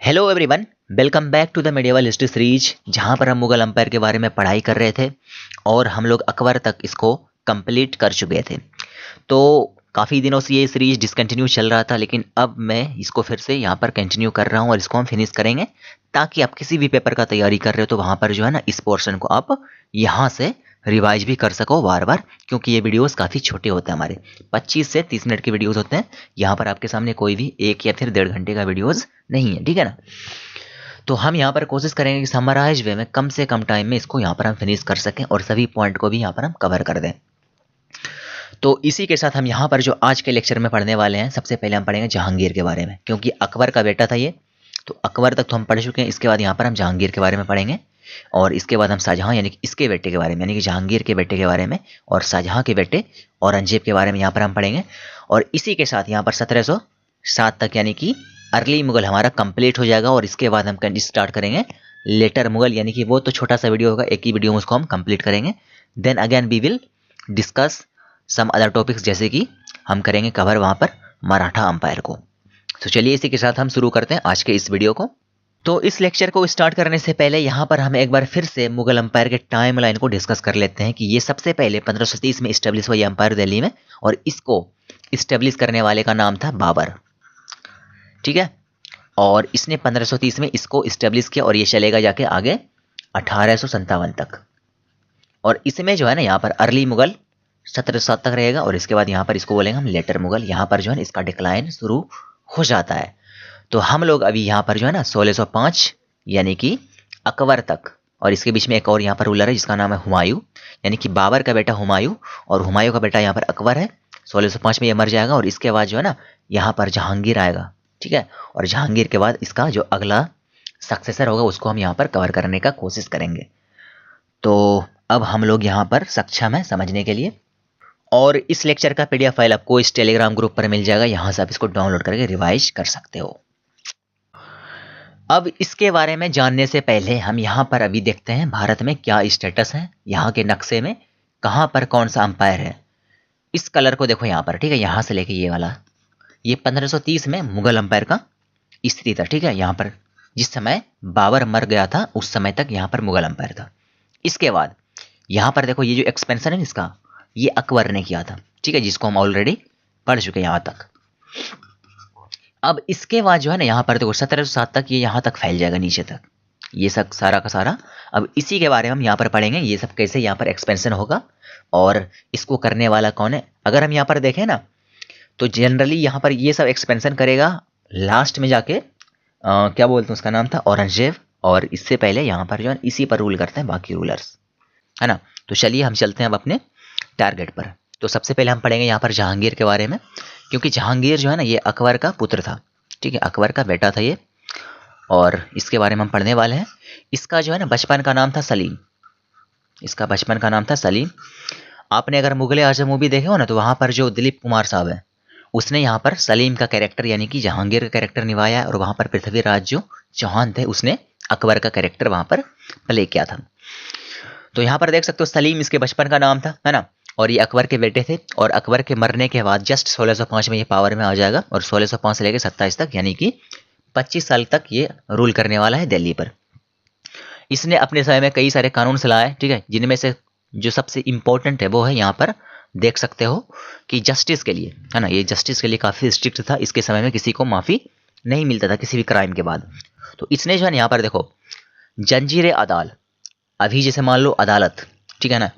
Hello everyone, welcome back to the medieval history series, जहां पर हम मुगल अंपायर के बारे में पढ़ाई कर रहे थे और हम लोग अकबर तक इसको कंप्लीट कर चुके थे। तो काफ़ी दिनों से ये सीरीज डिसकंटिन्यू चल रहा था, लेकिन अब मैं इसको फिर से यहाँ पर कंटिन्यू कर रहा हूँ और इसको हम फिनिश करेंगे, ताकि आप किसी भी पेपर का तैयारी कर रहे हो तो वहाँ पर जो है ना, इस पोर्शन को आप यहाँ से रिवाइज भी कर सको बार बार, क्योंकि ये वीडियोस काफ़ी छोटे होते हैं, हमारे 25 से 30 मिनट के वीडियोस होते हैं। यहाँ पर आपके सामने कोई भी 1 या फिर 1.5 घंटे का वीडियोस नहीं है, ठीक है ना। तो हम यहाँ पर कोशिश करेंगे कि समराइज वे में कम से कम टाइम में इसको यहाँ पर हम फिनिश कर सकें और सभी पॉइंट को भी यहाँ पर हम कवर कर दें। तो इसी के साथ हम यहाँ पर जो आज के लेक्चर में पढ़ने वाले हैं, सबसे पहले हम पढ़ेंगे जहांगीर के बारे में, क्योंकि अकबर का बेटा था ये। तो अकबर तक तो हम पढ़ चुके हैं, इसके बाद यहाँ पर हम जहांगीर के बारे में पढ़ेंगे और इसके बाद हम शाहजहां यानी कि इसके बेटे के बारे में, यानी कि जहांगीर के बेटे के बारे में और शाहजहां के बेटे औरंगजेब के बारे में यहाँ पर हम पढ़ेंगे। और इसी के साथ यहाँ पर 1707 तक यानी कि अर्ली मुगल हमारा कंप्लीट हो जाएगा और इसके बाद हम स्टार्ट करेंगे लेटर मुगल, यानी कि वो तो छोटा सा वीडियो होगा, एक ही वीडियो में उसको हम कंप्लीट करेंगे। Then again we will discuss some other topics, जैसे कि हम करेंगे कवर वहाँ पर मराठा अंपायर को। तो चलिए इसी के साथ हम शुरू करते हैं आज के इस वीडियो को। तो इस लेक्चर को स्टार्ट करने से पहले यहाँ पर हम एक बार फिर से मुगल अंपायर के टाइम लाइन को डिस्कस कर लेते हैं कि ये सबसे पहले 1530 में इस्टेब्लिश हुआ ये अंपायर दिल्ली में, और इसको इस्टेब्लिश करने वाले का नाम था बाबर, ठीक है। और इसने 1530 में इसको इस्टेब्लिश किया और ये चलेगा जाके आगे 1857 तक। और इसमें जो है ना, यहाँ पर अर्ली मुगल 1707 तक रहेगा और इसके बाद यहाँ पर इसको बोलेंगे हम लेटर मुगल। यहाँ पर जो है ना, इसका डिक्लाइन शुरू हो जाता है। तो हम लोग अभी यहाँ पर जो है ना 1605 यानी कि अकबर तक, और इसके बीच में एक और यहाँ पर रूलर है जिसका नाम है हुमायूं, यानी कि बाबर का बेटा हुमायूं और हुमायूं का बेटा यहाँ पर अकबर है। 1605 में ये मर जाएगा और इसके बाद जो है ना, यहाँ पर जहांगीर आएगा, ठीक है। और जहांगीर के बाद इसका जो अगला सक्सेसर होगा उसको हम यहाँ पर कवर करने का कोशिश करेंगे। तो अब हम लोग यहाँ पर सक्षम है समझने के लिए, और इस लेक्चर का पीडीएफ फाइल आपको इस टेलीग्राम ग्रुप पर मिल जाएगा, यहाँ से आप इसको डाउनलोड करके रिवाइज कर सकते हो। अब इसके बारे में जानने से पहले हम यहाँ पर अभी देखते हैं भारत में क्या स्टेटस है, यहाँ के नक्शे में कहाँ पर कौन सा अंपायर है। इस कलर को देखो यहाँ पर, ठीक है, यहाँ से लेके ये वाला, ये 1530 में मुगल अंपायर का स्थिति था, ठीक है। यहाँ पर जिस समय बाबर मर गया था उस समय तक यहाँ पर मुगल अंपायर था। इसके बाद यहाँ पर देखो ये जो एक्सपेंशन है इसका, ये अकबर ने किया था, ठीक है, जिसको हम ऑलरेडी पढ़ चुके हैं यहाँ तक। अब इसके बाद जो है ना, यहाँ पर देखो 1707 तक ये यहाँ तक फैल जाएगा नीचे तक, ये सब सारा का सारा। अब इसी के बारे में हम यहाँ पर पढ़ेंगे, ये सब कैसे यहाँ पर एक्सपेंशन होगा और इसको करने वाला कौन है। अगर हम यहाँ पर देखें ना, तो जनरली यहाँ पर ये सब एक्सपेंशन करेगा लास्ट में जाके क्या बोलते हैं उसका नाम था औरंगजेब, और इससे पहले यहाँ पर जो है इसी पर रूल करते हैं बाकी रूलर्स, है ना। तो चलिए हम चलते हैं अब अपने टारगेट पर। तो सबसे पहले हम पढ़ेंगे यहाँ पर जहांगीर के बारे में, क्योंकि जहांगीर जो है ना, ये अकबर का पुत्र था, ठीक है, अकबर का बेटा था ये, और इसके बारे में हम पढ़ने वाले हैं। इसका जो है ना बचपन का नाम था सलीम, इसका बचपन का नाम था सलीम। आपने अगर मुगले आजम मूवी देखे हो ना, तो वहाँ पर जो दिलीप कुमार साहब है, उसने यहाँ पर सलीम का कैरेक्टर यानी कि जहांगीर का कैरेक्टर निभाया है, और वहाँ पर पृथ्वीराज जो चौहान थे उसने अकबर का कैरेक्टर वहाँ पर प्ले किया था। तो यहाँ पर देख सकते हो सलीम इसके बचपन का नाम था, है ना, और ये अकबर के बेटे थे। और अकबर के मरने के बाद जस्ट 1605 में ये पावर में आ जाएगा, और 1605 से लेकर 27 तक यानी कि 25 साल तक ये रूल करने वाला है दिल्ली पर। इसने अपने समय में कई सारे कानून चलाए, ठीक है, जिनमें से जो सबसे इंपॉर्टेंट है वो है यहाँ पर देख सकते हो कि जस्टिस के लिए, है ना, ये जस्टिस के लिए काफ़ी स्ट्रिक्ट था। इसके समय में किसी को माफ़ी नहीं मिलता था किसी भी क्राइम के बाद। तो इसने जो है यहाँ पर देखो जंजीर अदाल, अभी जैसे मान लो अदालत, ठीक है ना,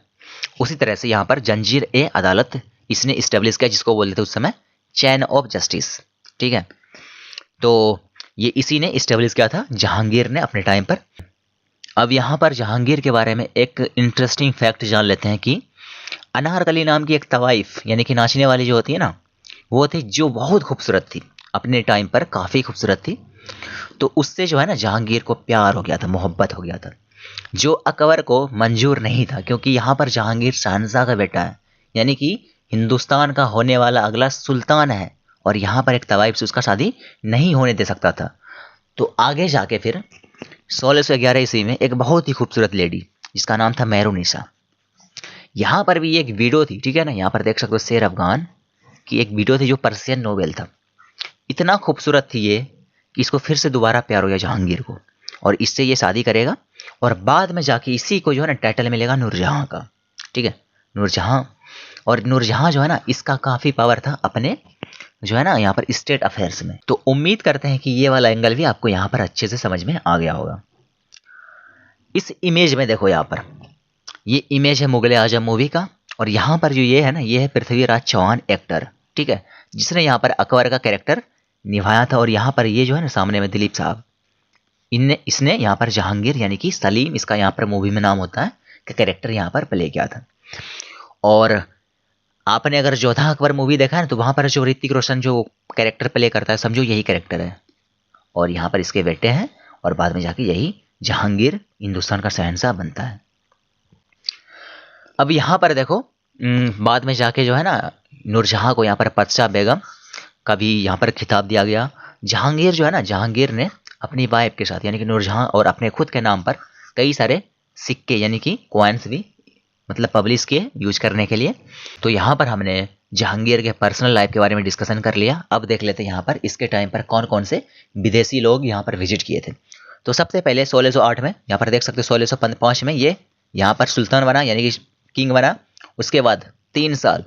उसी तरह से यहाँ पर जंजीर ए अदालत इसने इस्टेब्लिश किया, जिसको बोलते थे उस समय चैन ऑफ जस्टिस, ठीक है। तो ये इसी ने इस्टेब्लिश किया था जहांगीर ने अपने टाइम पर। अब यहाँ पर जहांगीर के बारे में एक इंटरेस्टिंग फैक्ट जान लेते हैं कि अनारकली नाम की एक तवाइफ यानी कि नाचने वाली जो होती है ना, वो थी जो बहुत खूबसूरत थी, अपने टाइम पर काफ़ी खूबसूरत थी। तो उससे जो है ना जहांगीर को प्यार हो गया था, मोहब्बत हो गया था, जो अकबर को मंजूर नहीं था, क्योंकि यहाँ पर जहांगीर शहंशाह का बेटा है, यानी कि हिंदुस्तान का होने वाला अगला सुल्तान है, और यहाँ पर एक तवाइफ से उसका शादी नहीं होने दे सकता था। तो आगे जाके फिर 1611 ईस्वी में एक बहुत ही खूबसूरत लेडी जिसका नाम था मेहरुनिसा, यहाँ पर भी एक वीडियो थी, ठीक है ना, यहाँ पर देख सकते हो शेर अफगान की एक वीडियो थी जो पर्शियन नोवेल था। इतना खूबसूरत थी ये कि इसको फिर से दोबारा प्यार हो गया जहांगीर को, और इससे ये शादी करेगा, और बाद में जाके इसी को जो है ना टाइटल मिलेगा नूरजहां का। ठीक है, नूरजहां। और नूरजहां जो है ना, इसका काफ़ी पावर था अपने जो है ना यहाँ पर स्टेट अफेयर्स में। तो उम्मीद करते हैं कि ये वाला एंगल भी आपको यहाँ पर अच्छे से समझ में आ गया होगा। इस इमेज में देखो, यहाँ पर ये इमेज है मुगले आजम मूवी का, और यहाँ पर जो ये है ना, ये है पृथ्वीराज चौहान एक्टर, ठीक है, जिसने यहाँ पर अकबर का कैरेक्टर निभाया था। और यहाँ पर ये जो है ना सामने में दिलीप साहब, इसने यहाँ पर जहांगीर यानी कि सलीम, इसका यहाँ पर मूवी में नाम होता है, का कैरेक्टर यहाँ पर प्ले किया था। और आपने अगर जोधा अकबर मूवी देखा है ना, तो वहाँ पर जो ऋतिक रोशन जो कैरेक्टर प्ले करता है, समझो यही कैरेक्टर है, और यहाँ पर इसके बेटे हैं, और बाद में जाके यही जहांगीर हिंदुस्तान का शहंशाह बनता है। अब यहाँ पर देखो, बाद में जाके जो है ना नूरजहां को यहाँ पर पदशाह बेगम का भी यहाँ पर खिताब दिया गया। जहांगीर जो है ना, जहांगीर ने अपनी वाइफ के साथ यानी कि नूरजहां और अपने खुद के नाम पर कई सारे सिक्के यानी कि कॉइन्स भी मतलब पब्लिश किए यूज करने के लिए। तो यहाँ पर हमने जहांगीर के पर्सनल लाइफ के बारे में डिस्कशन कर लिया। अब देख लेते हैं यहाँ पर इसके टाइम पर कौन कौन से विदेशी लोग यहाँ पर विजिट किए थे। तो सबसे पहले 1608 में, यहाँ पर देख सकते हो 1605 में ये यहाँ पर सुल्तान बना यानी कि किंग बना। उसके बाद 3 साल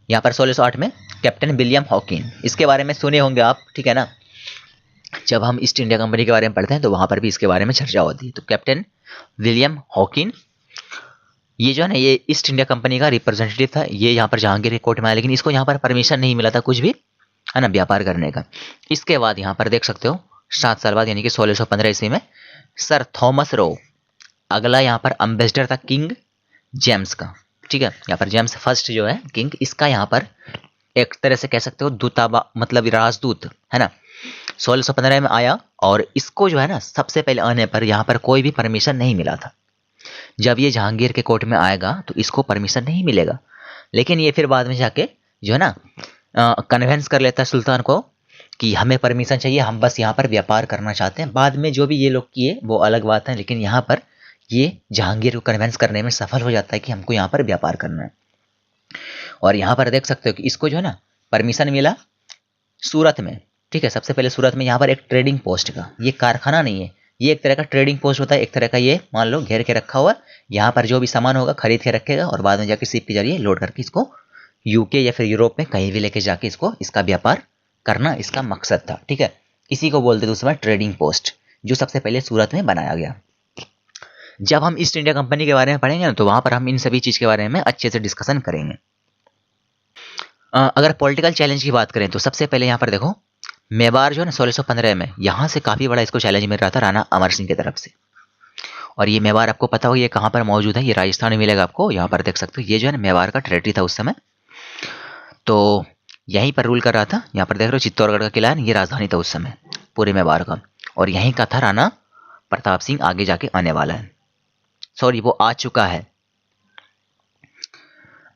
यहाँ पर 1608 में कैप्टन विलियम हॉकिन, इसके बारे में सुने होंगे आप, ठीक है ना, जब हम ईस्ट इंडिया कंपनी के बारे में पढ़ते हैं तो वहाँ पर भी इसके बारे में चर्चा होती है। तो कैप्टन विलियम हॉकिन ये जो है ना, ये ईस्ट इंडिया कंपनी का रिप्रेजेंटेटिव था। ये यहाँ पर जहांगीर के कोर्ट में आया, लेकिन इसको यहाँ पर परमिशन नहीं मिला था कुछ भी, है ना, व्यापार करने का। इसके बाद यहाँ पर देख सकते हो 7 साल बाद यानी कि 1615 ईस्वी में सर थॉमस रो, अगला यहाँ पर अम्बेसडर था किंग जेम्स का, ठीक है। यहाँ पर जेम्स फर्स्ट जो है किंग, इसका यहाँ पर एक तरह से कह सकते हो दूताबा मतलब राजदूत, है ना, 1615 में आया। और इसको जो है ना सबसे पहले आने पर यहाँ पर कोई भी परमिशन नहीं मिला था। जब ये जहांगीर के कोर्ट में आएगा तो इसको परमिशन नहीं मिलेगा, लेकिन ये फिर बाद में जाके जो है ना कन्वेंस कर लेता है सुल्तान को कि हमें परमिशन चाहिए, हम बस यहाँ पर व्यापार करना चाहते हैं। बाद में जो भी ये लोग किए वो अलग बात है, लेकिन यहाँ पर ये जहांगीर को कन्वेंस करने में सफल हो जाता है कि हमको यहाँ पर व्यापार करना है। और यहाँ पर देख सकते हो कि इसको जो है ना परमिशन मिला सूरत में, ठीक है। सबसे पहले सूरत में यहाँ पर एक ट्रेडिंग पोस्ट का, ये कारखाना नहीं है, ये एक तरह का ट्रेडिंग पोस्ट होता है, एक तरह का ये मान लो घेर के रखा हुआ, यहाँ पर जो भी सामान होगा खरीद के रखेगा और बाद में जाके शिप के जरिए लोड करके इसको यूके या फिर यूरोप में कहीं भी लेके जाके इसका व्यापार करना इसका मकसद था, ठीक है। इसी को बोलते थे उस समय ट्रेडिंग पोस्ट, जो सबसे पहले सूरत में बनाया गया। जब हम ईस्ट इंडिया कंपनी के बारे में पढ़ेंगे ना, तो वहां पर हम इन सभी चीज के बारे में अच्छे से डिस्कशन करेंगे। अगर पॉलिटिकल चैलेंज की बात करें तो सबसे पहले यहाँ पर देखो मेवाड़ जो है ना 1615 में, यहाँ से काफी बड़ा इसको चैलेंज मिल रहा था राणा अमर सिंह की तरफ से। और ये मेवाड़ आपको पता हो ये कहाँ पर मौजूद है, ये राजस्थान में मिलेगा आपको। यहाँ पर देख सकते हो ये जो है ना मेवाड़ का टेरिटरी था उस समय, तो यहीं पर रूल कर रहा था। यहाँ पर देख रहे हो चित्तौड़गढ़ का किला है, ये राजधानी था उस समय पूरे मेवाड़ का, और यहीं का था राणा प्रताप सिंह, आगे जाके आने वाला है, सॉरी वो आ चुका है।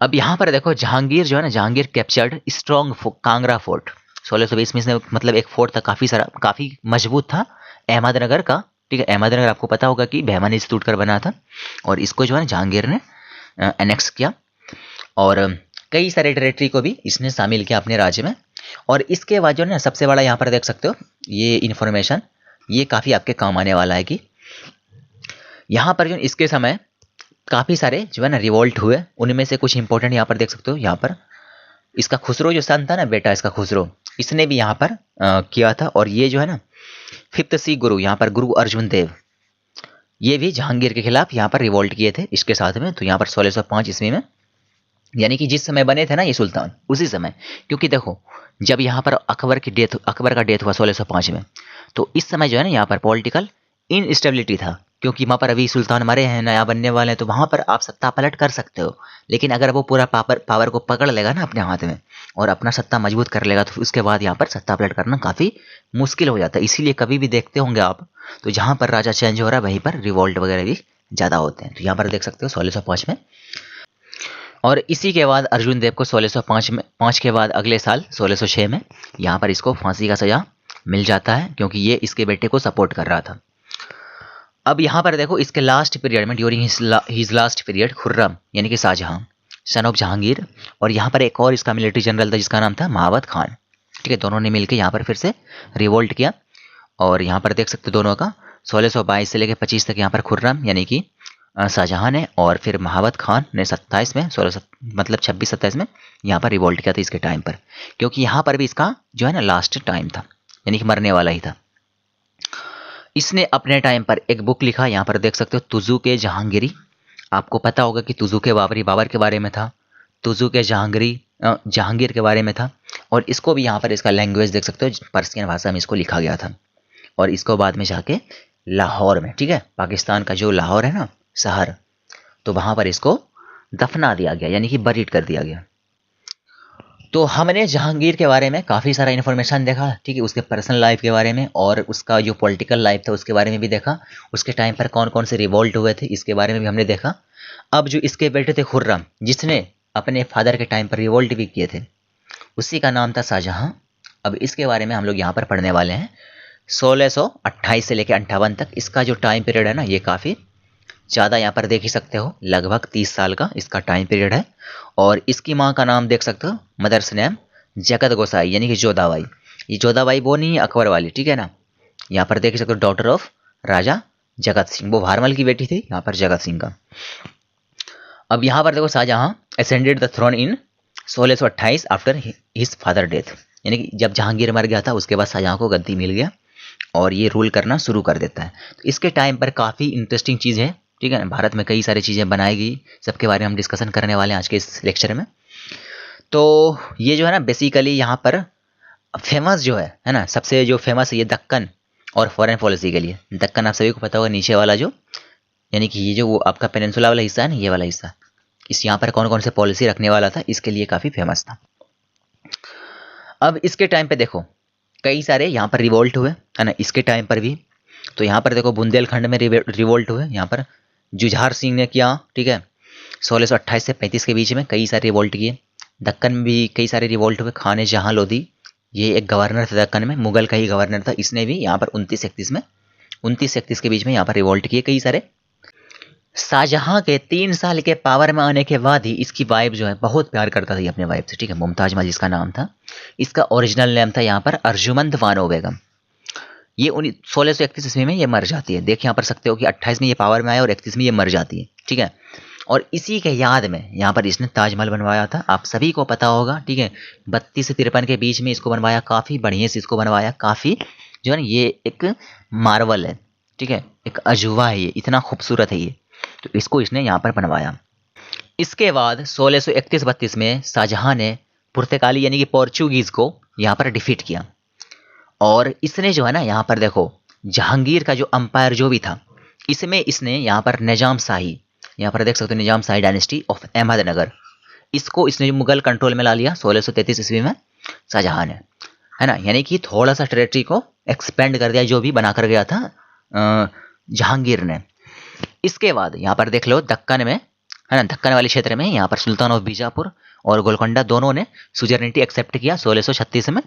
अब यहाँ पर देखो जहांगीर जो है ना, Jahangir captured strong Kangra fort 1620 में। इसने मतलब एक फोर्ट था काफी मजबूत था अहमदनगर का, ठीक है। अहमदनगर आपको पता होगा कि बहमनी से टूटकर बना था, और इसको जो है ना जहांगीर ने एनेक्स किया, और कई सारे टेरिटरी को भी इसने शामिल किया अपने राज्य में। और इसके बाद जो है ना सबसे बड़ा यहाँ पर देख सकते हो ये इन्फॉर्मेशन, ये काफी आपके काम आने वाला है कि यहाँ पर जो इसके समय काफी सारे जो है ना रिवोल्ट हुए, उनमें से कुछ इंपॉर्टेंट यहाँ पर देख सकते हो। यहाँ पर इसका खुसरो जो सन था ना बेटा, इसका खुसरो, इसने भी यहाँ पर किया था। और ये जो है ना 5th सिख गुरु, यहाँ पर गुरु अर्जुन देव, ये भी जहांगीर के खिलाफ यहाँ पर रिवोल्ट किए थे इसके साथ में। तो यहाँ पर 1605 ईस्वी में, यानी कि जिस समय बने थे ना ये सुल्तान, उसी समय। क्योंकि देखो जब यहाँ पर अकबर का डेथ हुआ 1605 में, तो इस समय जो है ना यहाँ पर पॉलिटिकल इनस्टेबिलिटी था, क्योंकि वहाँ पर अभी सुल्तान मरे हैं, नया बनने वाले हैं, तो वहाँ पर आप सत्ता पलट कर सकते हो। लेकिन अगर वो पूरा पावर को पकड़ लेगा ना अपने हाथ में और अपना सत्ता मजबूत कर लेगा, तो उसके बाद यहाँ पर सत्ता पलट करना काफ़ी मुश्किल हो जाता है। इसीलिए कभी भी देखते होंगे आप, तो जहाँ पर राजा चेंज हो रहा है वहीं पर रिवोल्ट वगैरह भी ज़्यादा होते हैं। तो यहाँ पर देख सकते हो 1605 में। और इसी के बाद अर्जुन देव को 1605 के बाद अगले साल 1606 में यहाँ पर इसको फांसी का सजा मिल जाता है, क्योंकि ये इसके बेटे को सपोर्ट कर रहा था। अब यहाँ पर देखो इसके लास्ट पीरियड में, during his last period, Khurram यानी कि शाहजहां सन ऑफ जहांगीर, और यहाँ पर एक और इसका मिलिट्री जनरल था जिसका नाम था महावत खान, ठीक है। दोनों ने मिलकर यहाँ पर फिर से रिवोल्ट किया। और यहाँ पर देख सकते हो दोनों का 1622 से लेकर 25 तक यहाँ पर खुर्रम यानी कि शाहजहां ने, और फिर महावत खान ने 27 में 16 मतलब 26-27 में यहाँ पर रिवोल्ट किया था इसके टाइम पर, क्योंकि यहाँ पर भी इसका जो है ना लास्ट टाइम था, यानी कि मरने वाला ही था। इसने अपने टाइम पर एक बुक लिखा, यहाँ पर देख सकते हो तुजू के जहांगीरी। आपको पता होगा कि तुजू के बाबरी बाबर के बारे में था, तुजू के जहांगीर के बारे में था। और इसको भी यहाँ पर इसका लैंग्वेज देख सकते हो, पर्शियन भाषा में इसको लिखा गया था। और इसको बाद में जाके लाहौर में, ठीक है, पाकिस्तान का जो लाहौर है ना शहर, तो वहाँ पर इसको दफना दिया गया, यानी कि बरीड कर दिया गया। तो हमने जहांगीर के बारे में काफ़ी सारा इन्फॉर्मेशन देखा, ठीक है, उसके पर्सनल लाइफ के बारे में और उसका जो पॉलिटिकल लाइफ था उसके बारे में भी देखा, उसके टाइम पर कौन कौन से रिवोल्ट हुए थे इसके बारे में भी हमने देखा। अब जो इसके बेटे थे खुर्रम, जिसने अपने फादर के टाइम पर रिवोल्ट भी किए थे, उसी का नाम था शाहजहां। अब इसके बारे में हम लोग यहाँ पर पढ़ने वाले हैं। 1628 से लेकर 58 तक इसका जो टाइम पीरियड है ना, ये काफ़ी ज़्यादा यहाँ पर देख ही सकते हो, लगभग 30 साल का इसका टाइम पीरियड है। और इसकी माँ का नाम देख सकते हो, मदर्स नेम जगत गोसाई यानी कि जोधाबाई। ये जोधाबाई वो नहीं है अकबर वाली, ठीक है ना, यहाँ पर देख सकते हो डॉटर ऑफ राजा जगत सिंह, वो भारमल की बेटी थी, यहाँ पर जगत सिंह का। अब यहाँ पर देखो Shahjahan ascended the throne in 1628 after his father death, यानी कि जब जहांगीर मर गया था उसके बाद शाहजहां को गद्दी मिल गया और ये रूल करना शुरू कर देता है। तो इसके टाइम पर काफ़ी इंटरेस्टिंग चीज़ है, ठीक है ना, भारत में कई सारी चीज़ें बनाई गई, सबके बारे में हम डिस्कशन करने वाले हैं आज के इस लेक्चर में। तो ये जो है ना बेसिकली यहाँ पर फेमस जो है ना, सबसे जो फेमस है ये दक्कन और फॉरेन पॉलिसी के लिए। दक्कन आप सभी को पता होगा, नीचे वाला जो, यानी कि ये जो वो आपका पेनिनसुला वाला हिस्सा है ना, ये वाला हिस्सा, इस यहाँ पर कौन कौन से पॉलिसी रखने वाला था, इसके लिए काफ़ी फेमस था। अब इसके टाइम पे देखो कई सारे यहाँ पर रिवोल्ट हुए है ना, इसके टाइम पर भी। तो यहाँ पर देखो बुंदेलखंड में रिवोल्ट हुए, यहाँ पर जुझार सिंह ने किया, ठीक है, 1628 से 35 के बीच में कई सारे रिवोल्ट किए। दक्कन में भी कई सारे रिवोल्ट हुए। खाने जहां लोधी, ये एक गवर्नर था दक्कन में, मुगल का ही गवर्नर था, इसने भी यहाँ पर 29-31 के बीच में यहाँ पर रिवोल्ट किए कई सारे। शाहजहां के 3 साल के पावर में आने के बाद ही इसकी वाइफ जो है बहुत प्यार करता था ये अपने वाइफ से, ठीक है, मुमताज महल जिसका नाम था। इसका ओरिजिनल नेम था यहाँ पर अर्जुमंद बानो बेगम। ये 1631 ईस्वी में ये मर जाती है। देख यहाँ पर सकते हो कि 28 में ये पावर में आया और 31 में ये मर जाती है, ठीक है। और इसी के याद में यहाँ पर इसने ताजमहल बनवाया था, आप सभी को पता होगा, ठीक है। 32 से 53 के बीच में इसको बनवाया, काफ़ी बढ़िया से इसको बनवाया, काफ़ी जो है ना ये एक मार्वल है, ठीक है, एक अजूबा है, ये इतना खूबसूरत है ये। तो इसको इसने यहाँ पर बनवाया। इसके बाद 1631-32 में शाहजहां ने पुर्तगाली यानी कि पोर्चुगीज़ को यहाँ पर डिफीट किया। और इसने जो है ना यहाँ पर देखो जहांगीर का जो अंपायर जो भी था, इसमें इसने यहाँ पर निजाम शाही, यहाँ पर देख सकते हो निजाम शाही डायनेस्टी ऑफ अहमदनगर, इसको इसने मुगल कंट्रोल में ला लिया 1633 ईस्वी में शाहजहां ने, है ना, यानी कि थोड़ा सा टेरिटरी को एक्सपेंड कर दिया जो भी बना कर गया था जहांगीर ने। इसके बाद यहाँ पर देख लो दक्कन में, है ना, दक्कन वाले क्षेत्र में यहाँ पर सुल्तान ऑफ बीजापुर और गोलकोंडा दोनों ने सुजर्निटी एक्सेप्ट किया 1636 में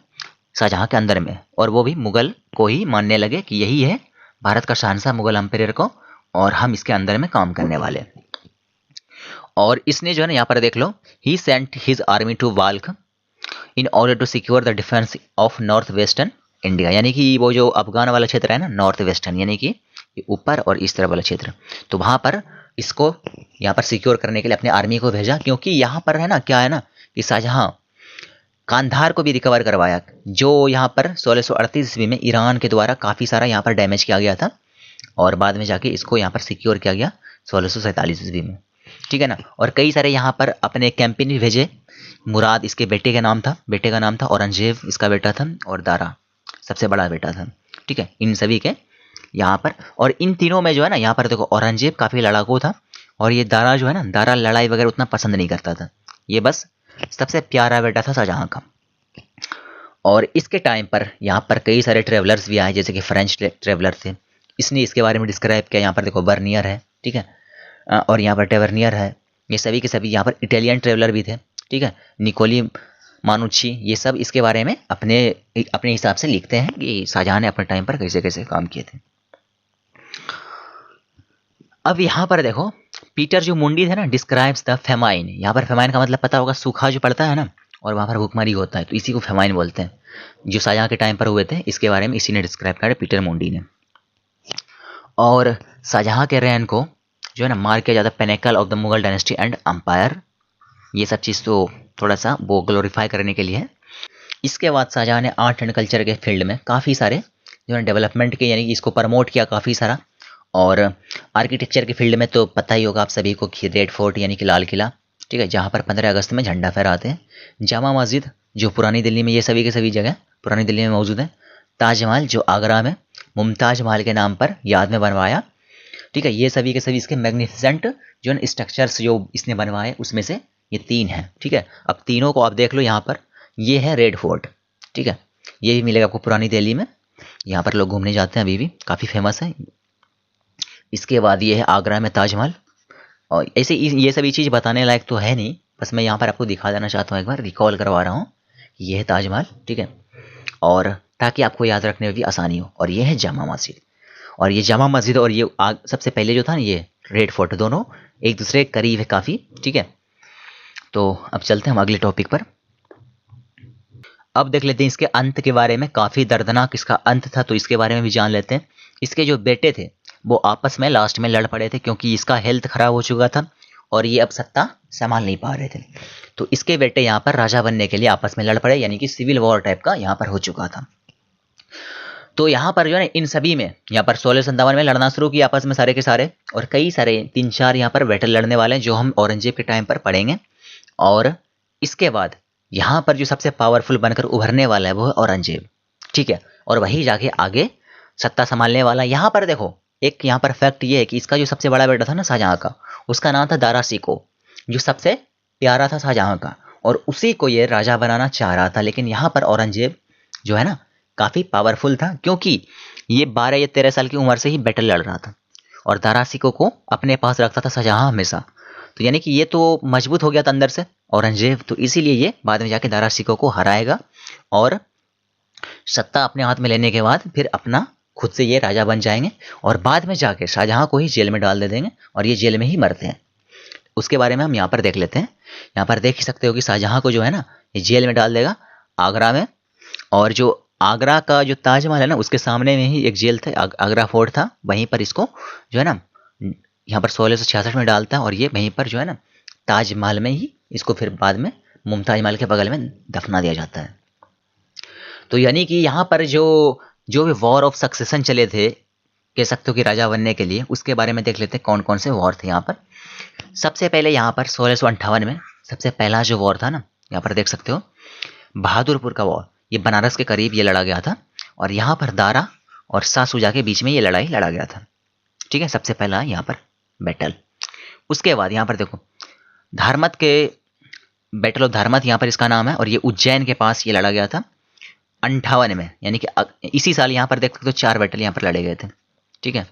शाहजहां के अंदर में, और वो भी मुगल को ही मानने लगे कि यही है भारत का शहंशाह मुगल एम्पायर को, और हम इसके अंदर में काम करने वाले। और इसने जो है ना यहाँ पर देख लो he sent his army to Balkh in order to secure the defence of north western India, यानी कि वो जो अफगान वाला क्षेत्र है ना, नॉर्थ वेस्टर्न यानी कि ऊपर और इस तरफ वाला क्षेत्र, तो वहाँ पर इसको यहाँ पर सिक्योर करने के लिए अपने आर्मी को भेजा। क्योंकि यहाँ पर है ना क्या है ना कि शाहजहां कांधार को भी रिकवर करवाया, जो यहाँ पर 1638 ईस्वी में ईरान के द्वारा काफ़ी सारा यहाँ पर डैमेज किया गया था, और बाद में जाके इसको यहाँ पर सिक्योर किया गया 1647 ईस्वी में, ठीक है ना। और कई सारे यहाँ पर अपने कैंपेन भी भेजे। मुराद इसके बेटे का नाम था, औरंगजेब इसका बेटा था, और दारा सबसे बड़ा बेटा था, ठीक है, इन सभी के यहाँ पर। और इन तीनों में जो है ना यहाँ पर देखो औरंगजेब काफ़ी लड़ाकू था, और ये दारा जो है ना, दारा लड़ाई वगैरह उतना पसंद नहीं करता था, ये बस सबसे प्यारा बेटा था शाहजहां का। और इसके टाइम पर यहाँ पर कई सारे ट्रेवलर्स भी आए, जैसे कि फ्रेंच ट्रेवलर थे, इसने इसके बारे में डिस्क्राइब किया। यहाँ पर देखो बर्नियर है, ठीक है, और यहाँ पर टेवर्नियर है, ये सभी के सभी यहाँ पर इटालियन ट्रेवलर भी थे, ठीक है, निकोली मानुची, ये सब इसके बारे में अपने हिसाब से लिखते हैं कि शाहजहां ने अपने टाइम पर कैसे कैसे काम किए थे। अब यहाँ पर देखो पीटर जो मुंडी थे ना, डिस्क्राइब्स द फेमाइन। यहाँ पर फेमाइन का मतलब पता होगा सूखा जो पड़ता है ना, और वहाँ पर भूखमरी होता है, तो इसी को फेमाइन बोलते हैं। जो शाहजहाँ के टाइम पर हुए थे, इसके बारे में इसी ने डिस्क्राइब किया है, पीटर मोंडी ने। और शाहजहाँ के रेन को जो है ना मार्क किया जाता है pinnacle of the Mughal dynasty and empire. ये सब चीज़ तो थोड़ा सा वो ग्लोरीफाई करने के लिए है। इसके बाद शाहजहाँ ने आर्ट एंड कल्चर के फील्ड में काफ़ी सारे जो है डेवलपमेंट के, यानी कि इसको प्रमोट किया काफ़ी सारा। और आर्किटेक्चर के फील्ड में तो पता ही होगा आप सभी को कि रेड फोर्ट यानी कि लाल किला, ठीक है, जहाँ पर 15 अगस्त में झंडा फहराते हैं। जामा मस्जिद जो पुरानी दिल्ली में, ये सभी के सभी जगह पुरानी दिल्ली में मौजूद है। ताजमहल जो आगरा में मुमताज महल के नाम पर याद में बनवाया, ठीक है, ये सभी के सभी इसके मैग्निफिसेंट जो है स्ट्रक्चर्स जो इसने बनवाए उसमें से ये 3 हैं, ठीक है। अब तीनों को आप देख लो यहाँ पर, ये है रेड फोर्ट, ठीक है, ये भी मिलेगा आपको पुरानी दिल्ली में, यहाँ पर लोग घूमने जाते हैं, अभी भी काफ़ी फेमस है। इसके बाद ये है आगरा में ताजमहल। और ऐसे ये सभी चीज़ बताने लायक तो है नहीं, बस मैं यहाँ पर आपको दिखा देना चाहता हूँ, एक बार रिकॉल करवा रहा हूँ कि ये है ताजमहल, ठीक है, और ताकि आपको याद रखने में भी आसानी हो। और ये है जामा मस्जिद, और ये जामा मस्जिद और ये सबसे पहले जो था ना ये रेड फोर्ट, दोनों एक दूसरे के करीब है काफ़ी, ठीक है। तो अब चलते हैं हम अगले टॉपिक पर। अब देख लेते हैं इसके अंत के बारे में, काफ़ी दर्दनाक इसका अंत था, तो इसके बारे में भी जान लेते हैं। इसके जो बेटे थे वो आपस में लास्ट में लड़ पड़े थे, क्योंकि इसका हेल्थ खराब हो चुका था और ये अब सत्ता संभाल नहीं पा रहे थे। तो इसके बेटे यहाँ पर राजा बनने के लिए आपस में लड़ पड़े, यानी कि सिविल वॉर टाइप का यहाँ पर हो चुका था। तो यहाँ पर जो है इन सभी में यहाँ पर 1657 में लड़ना शुरू किया आपस में सारे के सारे, और कई सारे 3-4 यहाँ पर बैटल लड़ने वाले हैं जो हम औरंगजेब के टाइम पर पढ़ेंगे। और इसके बाद यहाँ पर जो सबसे पावरफुल बनकर उभरने वाला है वो है औरंगजेब, ठीक है, और वही जाके आगे सत्ता संभालने वाला। यहाँ पर देखो एक यहाँ पर फैक्ट ये है कि इसका जो सबसे बड़ा बेटा था ना शाहजहाँ का, उसका नाम था दारा शिकोह, जो सबसे प्यारा था शाहजहाँ का, और उसी को ये राजा बनाना चाह रहा था। लेकिन यहाँ पर औरंगजेब जो है ना काफ़ी पावरफुल था, क्योंकि ये 12 या 13 साल की उम्र से ही बैटल लड़ रहा था, और दारा शिकोह को अपने पास रखता था शाहजहाँ हमेशा। तो यानी कि ये तो मजबूत हो गया था अंदर से औरंगजेब, तो इसीलिए ये बाद में जाके दारा शिकोह को हराएगा और सत्ता अपने हाथ में लेने के बाद फिर अपना खुद से ये राजा बन जाएंगे, और बाद में जाके शाहजहाँ को ही जेल में डाल दे देंगे और ये जेल में ही मरते हैं। उसके बारे में हम यहाँ पर देख लेते हैं। यहाँ पर देख ही सकते हो कि शाहजहाँ को जो है ना ये जेल में डाल देगा आगरा में, और जो आगरा का जो ताजमहल है ना उसके सामने में ही एक जेल था, आगरा फोर्ट था, वहीं पर इसको जो है ना यहाँ पर 1666 में डालता है, और ये वहीं पर जो है ना ताजमहल में ही इसको फिर बाद में मुमताज महल के बगल में दफना दिया जाता है। तो यानी कि यहाँ पर जो भी वॉर ऑफ सक्सेशन चले थे, कह सकते हो कि राजा बनने के लिए, उसके बारे में देख लेते हैं कौन कौन से वॉर थे यहाँ पर। सबसे पहले यहाँ पर 1658 में सबसे पहला जो वॉर था ना, यहाँ पर देख सकते हो बहादुरपुर का वॉर, ये बनारस के करीब ये लड़ा गया था, और यहाँ पर दारा और शाह शुजा के बीच में ये लड़ाई लड़ा गया था, ठीक है, सबसे पहला यहाँ पर बैटल। उसके बाद यहाँ पर देखो धारमत के बैटल ऑफ धारमत यहाँ पर इसका नाम है, और ये उज्जैन के पास ये लड़ा गया था 58 में, यानी कि इसी साल यहाँ पर देख सकते हो 4 बैटल यहाँ पर लड़े गए थे, ठीक है।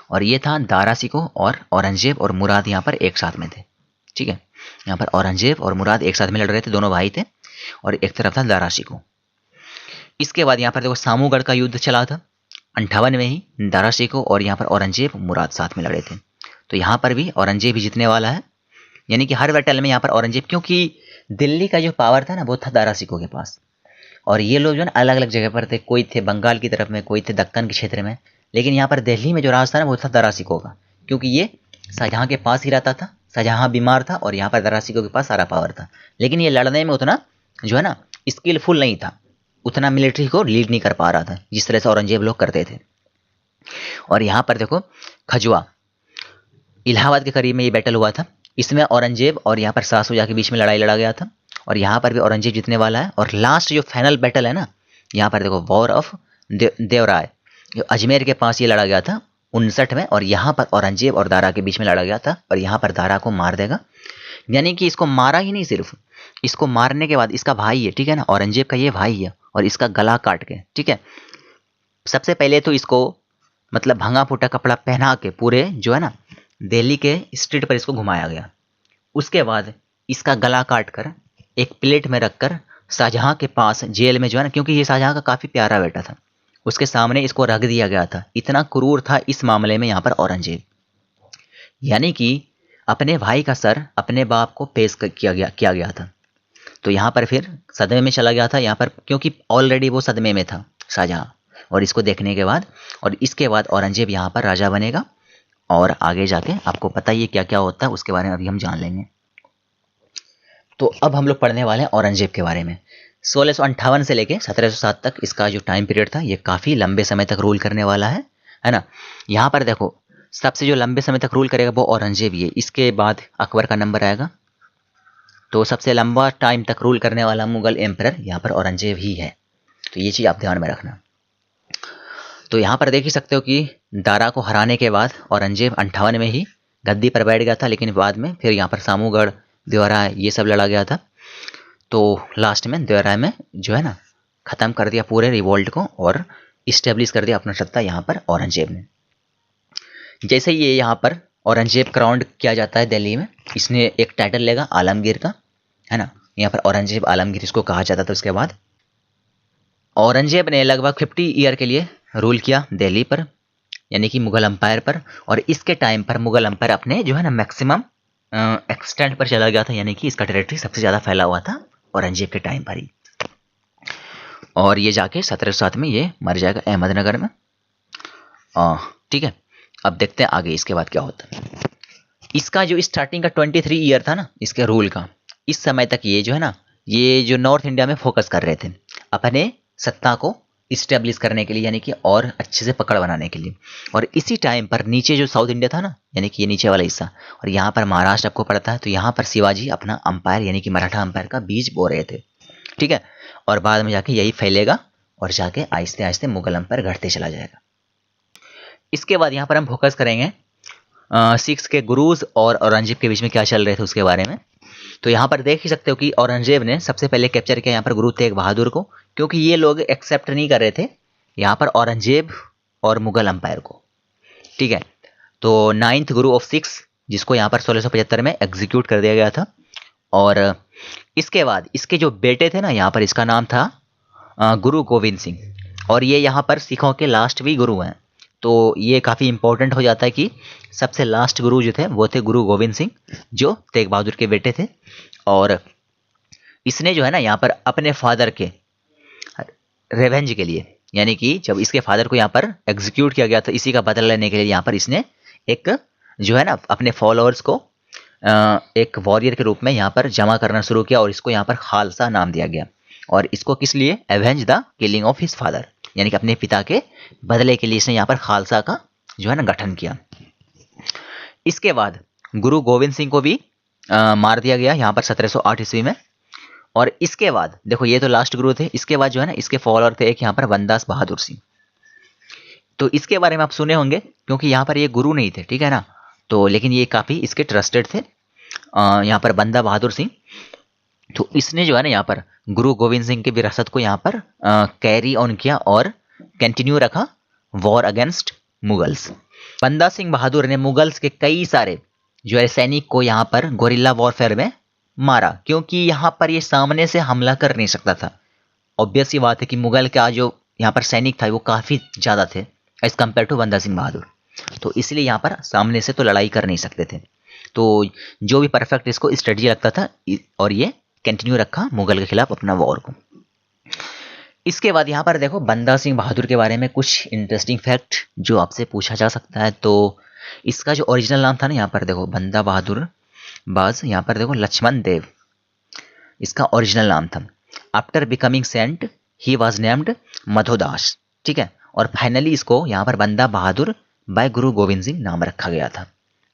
और ये था दारा शिकोह और औरंगजेब और मुराद यहाँ पर एक साथ में थे, ठीक है। यहाँ पर औरंगजेब और मुराद एक साथ में लड़ रहे थे, दोनों भाई थे, और एक तरफ था दारा शिकोह। इसके बाद यहाँ पर देखो सामूगढ़ का युद्ध चला था 58 में ही, दारा शिकोह और यहाँ पर औरंगजेब मुराद साथ में लड़े थे। तो यहाँ पर भी औरंगजेब ही जीतने वाला है, यानी कि हर बैटल में यहाँ पर औरंगजेब, क्योंकि दिल्ली का जो पावर था ना वो था दारा शिकोह के पास, और ये लोग जो है ना अलग अलग जगह पर थे, कोई थे बंगाल की तरफ में, कोई थे दक्कन के क्षेत्र में, लेकिन यहाँ पर दिल्ली में जो राज था ना वो था दारा शिकोह का, क्योंकि ये शाहजहाँ के पास ही रहता था, शाहजहाँ बीमार था और यहाँ पर दारा शिकोह के पास सारा पावर था। लेकिन ये लड़ने में उतना जो है ना स्किलफुल नहीं था, उतना मिलिट्री को लीड नहीं कर पा रहा था जिस तरह से औरंगजेब लोग करते थे। और यहाँ पर देखो खजुआ इलाहाबाद के करीब में ये बैटल हुआ था, इसमें औरंगजेब और यहाँ पर शाह शुजा के बीच में लड़ाई लड़ा गया था, और यहाँ पर भी औरंगजेब जीतने वाला है। और लास्ट जो फाइनल बैटल है ना, यहाँ पर देखो वॉर ऑफ देवराय, जो अजमेर के पास ये लड़ा गया था 59 में, और यहाँ पर औरंगजेब और दारा के बीच में लड़ा गया था, और यहाँ पर दारा को मार देगा। यानी कि इसको मारा ही नहीं, सिर्फ इसको मारने के बाद इसका भाई है, ठीक है ना, औरंगजेब का ये भाई है, और इसका गला काट के, ठीक है, सबसे पहले तो इसको मतलब भंगा फूटा कपड़ा पहना के पूरे जो है ना दिल्ली के स्ट्रीट पर इसको घुमाया गया। उसके बाद इसका गला काट कर एक प्लेट में रखकर शाहजहाँ के पास जेल में जो है ना, क्योंकि ये शाहजहाँ का काफ़ी प्यारा बेटा था, उसके सामने इसको रख दिया गया था। इतना क्रूर था इस मामले में यहाँ पर औरंगजेब, यानी कि अपने भाई का सर अपने बाप को पेश किया गया था। तो यहाँ पर फिर सदमे में चला गया था यहाँ पर, क्योंकि ऑलरेडी वो सदमे में था शाहजहाँ। और इसको देखने के बाद और इसके बाद औरंगजेब यहाँ पर राजा बनेगा, और आगे जाके आपको पता ही है क्या क्या होता है, उसके बारे में अभी हम जान लेंगे। तो अब हम लोग पढ़ने वाले हैं औरंगजेब के बारे में। 1658 से लेके 1707 तक इसका जो टाइम पीरियड था, ये काफ़ी लंबे समय तक रूल करने वाला है ना। यहाँ पर देखो, सबसे जो लंबे समय तक रूल करेगा वो औरंगजेब ही है। इसके बाद अकबर का नंबर आएगा। तो सबसे लंबा टाइम तक रूल करने वाला मुगल एम्परर यहाँ पर औरंगजेब ही है। तो ये चीज़ आप ध्यान में रखना। तो यहाँ पर देख ही सकते हो कि दारा को हराने के बाद औरंगजेब 58 में ही गद्दी पर बैठ गया था, लेकिन बाद में फिर यहाँ पर सामूगढ़, देवराय ये सब लड़ा गया था। तो लास्ट में देवराय में जो है ना ख़त्म कर दिया पूरे रिवोल्ट को और इस्टेब्लिश कर दिया अपना सत्ता यहाँ पर औरंगजेब ने। जैसे ये यहाँ पर औरंगजेब क्राउंड किया जाता है दिल्ली में, इसने एक टाइटल लेगा आलमगीर का, है ना। यहाँ पर औरंगजेब आलमगीर इसको कहा जाता था। उसके बाद औरंगजेब ने लगभग 50 ईयर के लिए रूल किया दिल्ली पर, यानी कि मुगल अम्पायर पर। और इसके टाइम पर मुगल अम्पायर अपने जो है ना मैक्सिमम एक्सटेंट पर चला गया था, यानी कि इसका टेरिटरी सबसे ज़्यादा फैला हुआ था औरंगजेब के टाइम पर ही। और ये जाके 1707 में ये मर जाएगा अहमदनगर में। ठीक है, अब देखते हैं आगे इसके बाद क्या होता है। इसका जो स्टार्टिंग का 23 ईयर था ना इसके रूल का, इस समय तक ये जो है ना ये जो नॉर्थ इंडिया में फोकस कर रहे थे अपने सत्ता को इस्टेब्लिश करने के लिए, यानी कि और अच्छे से पकड़ बनाने के लिए। और इसी टाइम पर नीचे जो साउथ इंडिया था ना, यानी कि ये नीचे वाला हिस्सा, और यहाँ पर महाराष्ट्र आपको पड़ता है, तो यहाँ पर शिवाजी अपना अंपायर यानी कि मराठा अंपायर का बीज बो रहे थे। ठीक है, और बाद में जाके यही फैलेगा और जाके आहिस्ते आहिस्ते मुगल अंपायर घटते चला जाएगा। इसके बाद यहाँ पर हम फोकस करेंगे सिक्स के गुरुज और औरंगजेब के बीच में क्या चल रहे थे उसके बारे में। तो यहाँ पर देख ही सकते हो कि औरंगजेब ने सबसे पहले कैप्चर किया यहाँ पर गुरु तेग बहादुर को, क्योंकि ये लोग एक्सेप्ट नहीं कर रहे थे यहाँ पर औरंगजेब और मुगल अंपायर को। ठीक है, तो 9th गुरु ऑफ सिक्स, जिसको यहाँ पर 1675 में एग्जीक्यूट कर दिया गया था। और इसके बाद इसके जो बेटे थे ना, यहाँ पर इसका नाम था गुरु गोविंद सिंह, और ये यहाँ पर सिखों के लास्ट भी गुरु हैं। तो ये काफ़ी इंपॉर्टेंट हो जाता है कि सबसे लास्ट गुरु जो थे वो थे गुरु गोविंद सिंह, जो तेग बहादुर के बेटे थे। और इसने जो है ना यहाँ पर अपने फादर के रेवेंज के लिए, यानी कि जब इसके फादर को यहाँ पर एग्जीक्यूट किया गया था, इसी का बदला लेने के लिए यहाँ पर इसने एक जो है ना अपने फॉलोअर्स को एक वॉरियर के रूप में यहाँ पर जमा करना शुरू किया, और इसको यहाँ पर खालसा नाम दिया गया। और इसको किस लिए? Avenge the killing of his father, यानी कि अपने पिता के बदले के लिए इसने यहाँ पर खालसा का जो है ना गठन किया। इसके बाद गुरु गोविंद सिंह को भी मार दिया गया यहाँ पर 1708 ईस्वी में। और इसके बाद देखो, ये तो लास्ट गुरु थे, इसके बाद जो है ना इसके फॉलोअर थे एक यहाँ पर बनदास बहादुर सिंह। तो इसके बारे में आप सुने होंगे, क्योंकि यहाँ पर ये गुरु नहीं थे, ठीक है ना, तो लेकिन ये काफ़ी इसके ट्रस्टेड थे यहाँ पर बंदा बहादुर सिंह। तो इसने जो है ना यहाँ पर गुरु गोविंद सिंह की विरासत को यहाँ पर कैरी ऑन किया और कंटिन्यू रखा वॉर अगेंस्ट मुगल्स। बंदा सिंह बहादुर ने मुगल्स के कई सारे जो है सैनिक को यहाँ पर गोरिल्ला वॉरफेयर में मारा, क्योंकि यहाँ पर ये सामने से हमला कर नहीं सकता था। ऑब्वियस सी बात है कि मुगल का जो यहाँ पर सैनिक था वो काफ़ी ज़्यादा थे एज कम्पेयर टू बंदा सिंह बहादुर, तो इसलिए यहाँ पर सामने से तो लड़ाई कर नहीं सकते थे। तो जो भी परफेक्ट इसको स्ट्रेटजी लगता था, और ये कंटिन्यू रखा मुगल के खिलाफ अपना वॉर को। इसके बाद यहाँ पर देखो बंदा सिंह बहादुर के बारे में कुछ इंटरेस्टिंग फैक्ट जो आपसे पूछा जा सकता है। तो इसका जो ओरिजिनल नाम था ना, यहाँ पर देखो बंदा बहादुर बाज, यहाँ पर देखो लक्ष्मण देव इसका ओरिजिनल नाम था। After becoming saint he was named Madhodas. ठीक है, और फाइनली इसको यहाँ पर बंदा बहादुर बाय गुरु गोविंद सिंह नाम रखा गया था।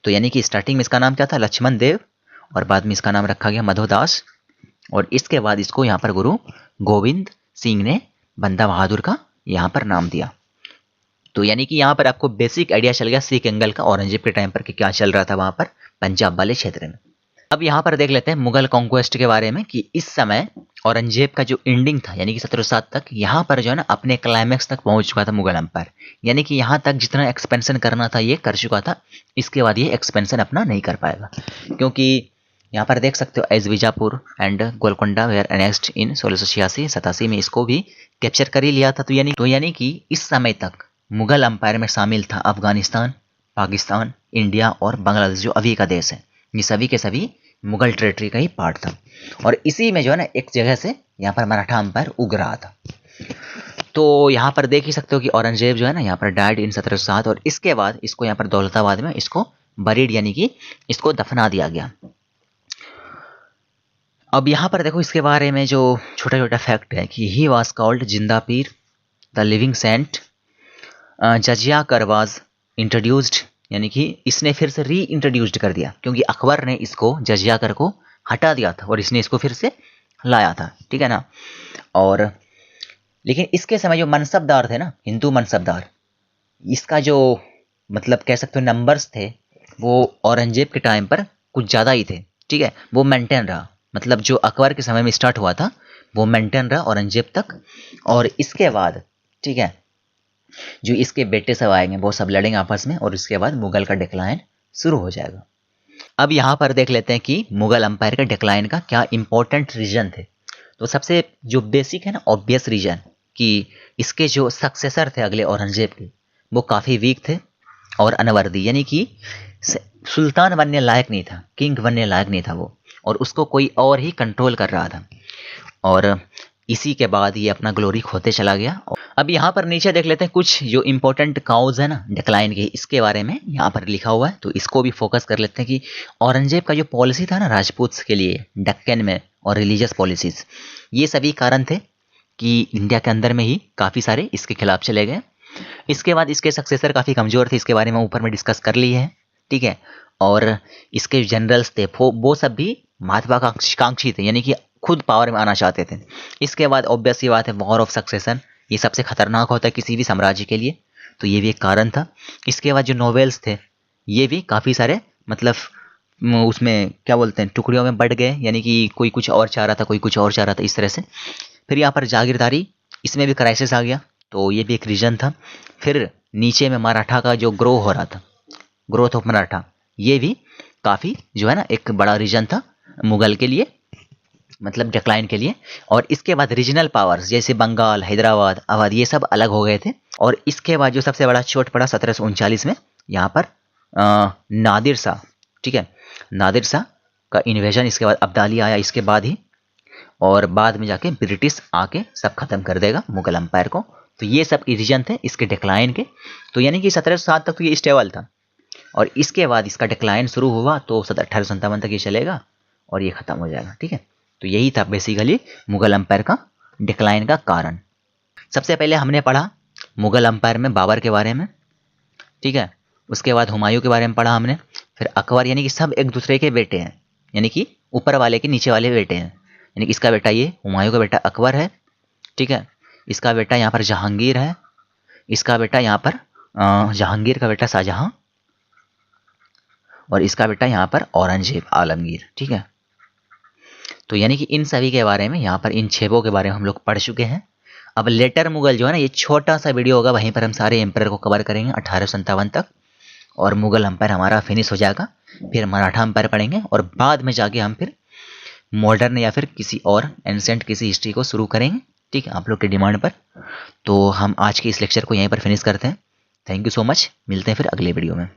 तो यानी कि स्टार्टिंग में इसका नाम क्या था? लक्ष्मण देव, और बाद में इसका नाम रखा गया मधोदास, और इसके बाद इसको यहाँ पर गुरु गोविंद सिंह ने बंदा बहादुर का यहाँ पर नाम दिया। तो यानी कि यहाँ पर आपको बेसिक आइडिया चल गया सिख एंगल का औरंगजेब के टाइम पर कि क्या चल रहा था वहाँ पर पंजाब वाले क्षेत्र में। अब यहाँ पर देख लेते हैं मुगल कॉन्क्वेस्ट के बारे में कि इस समय औरंगजेब का जो एंडिंग था, यानी कि 1707 तक, यहाँ पर जो है ना अपने क्लाइमैक्स तक पहुँच चुका था मुगल एम्पायर। यानी कि यहाँ तक जितना एक्सपेंशन करना था ये कर चुका था, इसके बाद ये एक्सपेंशन अपना नहीं कर पाएगा, क्योंकि यहाँ पर देख सकते हो as Bijapur and Golconda were annexed in 1686-87 में इसको भी कैप्चर कर ही लिया था। तो यानी कि इस समय तक मुगल एम्पायर में शामिल था अफगानिस्तान, पाकिस्तान, इंडिया और बांग्लादेश जो अभी का देश है, ये सभी के सभी मुगल टेरिटरी का ही पार्ट था। और इसी में जो है ना एक जगह से यहाँ पर मराठा अंपायर उग रहा था। तो यहाँ पर देख ही सकते हो कि औरंगजेब जो है ना यहाँ पर डाइड इन 1707, और इसके बाद इसको यहाँ पर दौलताबाद में इसको बरीड यानी कि इसको दफना दिया गया। अब यहाँ पर देखो इसके बारे में जो छोटा छोटा फैक्ट है कि ही वॉज कॉल्ड जिंदा पीर, द लिविंग सेंट, जजिया कर वाज इंट्रोड्यूस्ड, यानी कि इसने फिर से री इंट्रोड्यूस्ड कर दिया, क्योंकि अकबर ने इसको जजिया कर को हटा दिया था और इसने इसको फिर से लाया था, ठीक है ना। और लेकिन इसके समय जो मनसबदार थे ना, हिंदू मनसबदार, इसका जो मतलब कह सकते हो नंबर्स थे वो औरंगजेब के टाइम पर कुछ ज़्यादा ही थे, ठीक है। वो मेंटेन रहा, मतलब जो अकबर के समय में स्टार्ट हुआ था वो मेंटेन रहा औरंगजेब तक। और इसके बाद ठीक है जो इसके बेटे सब आएंगे वो सब लड़ेंगे आपस में, और इसके बाद मुगल का डिक्लाइन शुरू हो जाएगा। अब यहाँ पर देख लेते हैं कि मुगल अंपायर के डिक्लाइन का क्या इंपॉर्टेंट रीजन थे। तो सबसे जो बेसिक है ना ऑब्वियस रीजन कि इसके जो सक्सेसर थे अगले औरंगजेब के वो काफ़ी वीक थे और अनवर्दी, यानी कि सुल्तान बनने लायक नहीं था, किंग बनने लायक नहीं था वो, और उसको कोई और ही कंट्रोल कर रहा था। और इसी के बाद ये अपना ग्लोरी खोते चला गया। अब यहाँ पर नीचे देख लेते हैं कुछ जो इंपॉर्टेंट काउज है ना डिक्लाइन के, इसके बारे में यहाँ पर लिखा हुआ है, तो इसको भी फोकस कर लेते हैं कि औरंगजेब का जो पॉलिसी था ना राजपूत के लिए दक्कन में, और रिलीजियस पॉलिसीज, ये सभी कारण थे कि इंडिया के अंदर में ही काफ़ी सारे इसके खिलाफ चले गए। इसके बाद इसके सक्सेसर काफ़ी कमज़ोर थे, इसके बारे में ऊपर में डिस्कस कर ली है, ठीक है। और इसके जनरल्स थे वो सब भी महत्वाकांक्षी थे, यानी कि खुद पावर में आना चाहते थे। इसके बाद ऑब्वियस सी बात है वॉर ऑफ सक्सेशन, ये सबसे खतरनाक होता है किसी भी साम्राज्य के लिए, तो ये भी एक कारण था। इसके बाद जो नोवेल्स थे ये भी काफ़ी सारे मतलब उसमें क्या बोलते हैं टुकड़ियों में बट गए, यानी कि कोई कुछ और चाह रहा था, कोई कुछ और चाह रहा था, इस तरह से। फिर यहाँ पर जागीरदारी, इसमें भी क्राइसिस आ गया, तो ये भी एक रीजन था। फिर नीचे में मराठा का जो ग्रो हो रहा था, ग्रोथ ऑफ मराठा, ये भी काफ़ी जो है ना एक बड़ा रीजन था मुगल के लिए, मतलब डिक्लाइन के लिए। और इसके बाद रीजनल पावर्स जैसे बंगाल, हैदराबाद, अवध, ये सब अलग हो गए थे। और इसके बाद जो सबसे बड़ा चोट पड़ा 1739 में, यहाँ पर नादिर शाह, ठीक है, नादिर शाह का इन्वेजन, इसके बाद अब्दाली आया इसके बाद ही, और बाद में जाके ब्रिटिश आके सब खत्म कर देगा मुगल अंपायर को। तो ये सब रीजन थे इसके डिक्लाइन के। तो यानी कि 1707 तक तो ये स्टेबल था, और इसके बाद इसका डिक्लाइन शुरू हुआ तो 1857 तक ये चलेगा और ये खत्म हो जाएगा, ठीक है। तो यही था बेसिकली मुगल अंपायर का डिक्लाइन का कारण। सबसे पहले हमने पढ़ा मुगल अंपायर में बाबर के बारे में, ठीक है। उसके बाद हुमायूं के बारे में पढ़ा हमने, फिर अकबर, यानी कि सब एक दूसरे के बेटे हैं, यानी कि ऊपर वाले के नीचे वाले बेटे हैं, यानी कि इसका बेटा ये हुमायूं का बेटा अकबर है, ठीक है। इसका बेटा यहाँ पर जहांगीर है, इसका बेटा यहाँ पर जहांगीर का बेटा शाहजहां, और इसका बेटा यहाँ पर औरंगजेब आलमगीर, ठीक है। तो यानी कि इन सभी के बारे में यहाँ पर इन छेबों के बारे में हम लोग पढ़ चुके हैं। अब लेटर मुगल जो है ना ये छोटा सा वीडियो होगा, वहीं पर हम सारे एम्पायर को कवर करेंगे 1857 तक, और मुगल अंपायर हमारा फिनिश हो जाएगा। फिर मराठा अंपायर पढ़ेंगे, और बाद में जाके हम फिर मॉडर्न या फिर किसी और एंसेंट किसी हिस्ट्री को शुरू करेंगे, ठीक है, आप लोग के डिमांड पर। तो हम आज के इस लेक्चर को यहीं पर फिनिश करते हैं। थैंक यू सो मच, मिलते हैं फिर अगले वीडियो में।